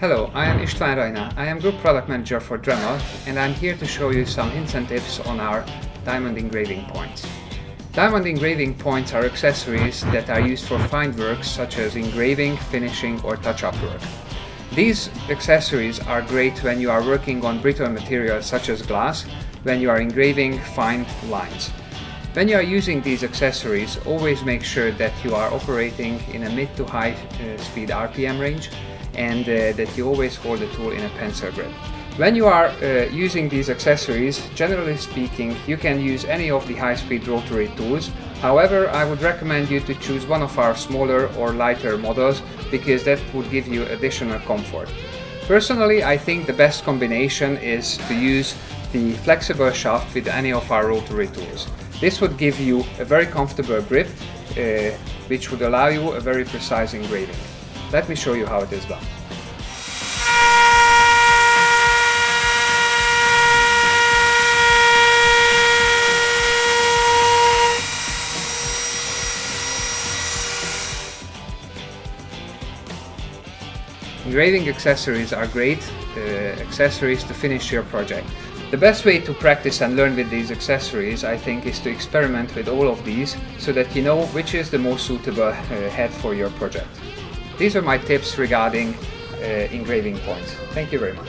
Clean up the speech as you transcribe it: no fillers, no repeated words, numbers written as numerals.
Hello, I am István Rajna. I am Group Product Manager for Dremel, and I'm here to show you some hints and tips on our diamond engraving points. Diamond engraving points are accessories that are used for fine works such as engraving, finishing or touch-up work. These accessories are great when you are working on brittle materials such as glass, when you are engraving fine lines. When you are using these accessories, always make sure that you are operating in a mid to high speed RPM range and that you always hold the tool in a pencil grip. When you are using these accessories, generally speaking, you can use any of the high-speed rotary tools. However, I would recommend you to choose one of our smaller or lighter models because that would give you additional comfort. Personally, I think the best combination is to use the flexible shaft with any of our rotary tools. This would give you a very comfortable grip, which would allow you a very precise engraving. Let me show you how it is done. Engraving accessories are great accessories to finish your project. The best way to practice and learn with these accessories, I think, is to experiment with all of these so that you know which is the most suitable head for your project. These are my tips regarding engraving points. Thank you very much.